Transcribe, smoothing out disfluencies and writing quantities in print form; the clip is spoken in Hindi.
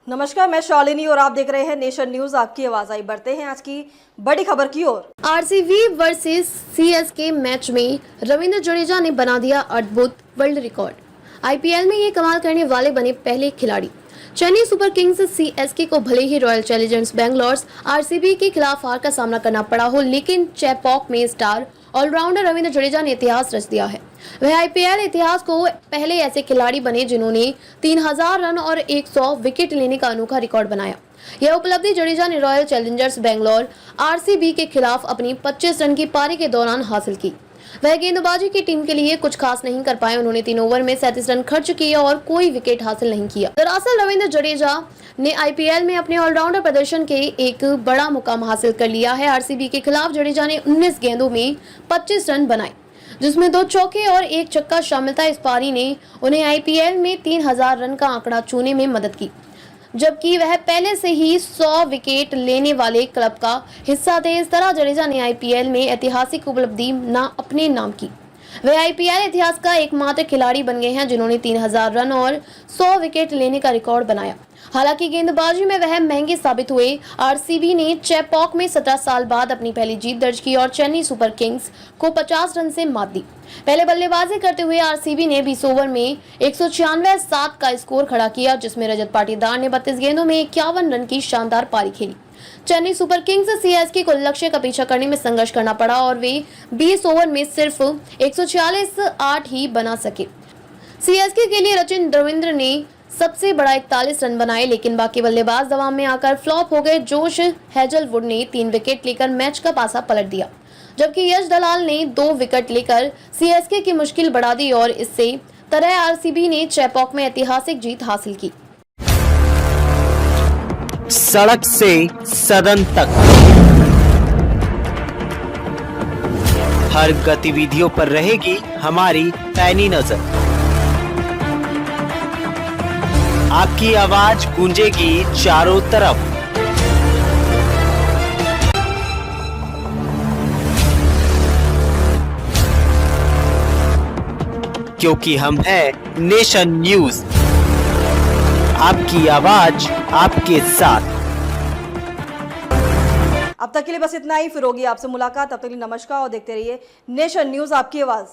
नमस्कार, मैं शालिनी और आप देख रहे हैं नेशन न्यूज। आपकी आवाज आई। बढ़ते हैं आज की बड़ी खबर की ओर। आरसीबी वर्सेस सीएसके मैच में रविंद्र जडेजा ने बना दिया अद्भुत वर्ल्ड रिकॉर्ड। आईपीएल में ये कमाल करने वाले बने पहले खिलाड़ी। चेन्नई सुपर किंग्स सीएसके को भले ही रॉयल चैलेंजर्स बेंगलोर आरसीबी के खिलाफ हार का सामना करना पड़ा हो, लेकिन चेपॉक में स्टार ऑलराउंडर रविंद्र जडेजा ने इतिहास रच दिया है। वह आईपीएल इतिहास को पहले ऐसे खिलाड़ी बने जिन्होंने 3000 रन और 100 विकेट लेने का अनोखा रिकॉर्ड बनाया। यह उपलब्धि जडेजा ने रॉयल चैलेंजर्स बेंगलोर आरसीबी के खिलाफ अपनी 25 रन की पारी के दौरान हासिल की। वह गेंदबाजी की टीम के लिए कुछ खास नहीं कर पाए। उन्होंने 3 ओवर में 37 रन खर्च किए और कोई विकेट हासिल नहीं किया। दरअसल रविंद्र जडेजा ने आईपीएल में अपने ऑलराउंडर प्रदर्शन के एक बड़ा मुकाम हासिल कर लिया है। आरसीबी के खिलाफ जडेजा ने 19 गेंदों में 25 रन बनाए, जिसमें 2 चौके और 1 छक्का शामिल था। इस पारी ने उन्हें आईपीएल में 3000 रन का आंकड़ा छूने में मदद की, जबकि वह पहले से ही 100 विकेट लेने वाले क्लब का हिस्सा थे। इस तरह जडेजा ने आईपीएल में ऐतिहासिक उपलब्धि अपने नाम की। वे आईपीएल इतिहास का एकमात्र खिलाड़ी बन गए हैं जिन्होंने 3000 रन और 100 विकेट लेने का रिकॉर्ड बनाया। हालांकि गेंदबाजी में वह महंगे साबित हुए। आरसीबी ने चेपॉक में 17 साल बाद अपनी पहली जीत दर्ज की और चेन्नई सुपर किंग्स को 50 रन से मात दी। पहले बल्लेबाजी करते हुए आरसीबी ने 20 ओवर में 196 का स्कोर खड़ा किया, जिसमें रजत पाटीदार ने 32 गेंदों में 51 रन की शानदार पारी खेली। चेन्नई सुपर किंग्स सीएसके को लक्ष्य का पीछा करने में संघर्ष करना पड़ा और वे 20 ओवर में सिर्फ 146 ही बना सके। सीएसके के लिए सचिन रविंद्र ने सबसे बड़ा 41 रन बनाए, लेकिन बाकी बल्लेबाज दबाव में आकर फ्लॉप हो गए। जोश हेजलवुड ने 3 विकेट लेकर मैच का पासा पलट दिया, जबकि यश दलाल ने 2 विकेट लेकर सीएसके की मुश्किल बढ़ा दी और इससे तरह आरसीबी ने चेपॉक में ऐतिहासिक जीत हासिल की। सड़क से सदन तक हर गतिविधियों पर रहेगी हमारी पैनी नजर। आपकी आवाज गूंजेगी चारों तरफ। क्योंकि हम हैं नेशन न्यूज, आपकी आवाज आपके साथ। अब तक के लिए बस इतना ही। फिर होगी आपसे मुलाकात। तब तक के लिए नमस्कार और देखते रहिए नेशन न्यूज, आपकी आवाज।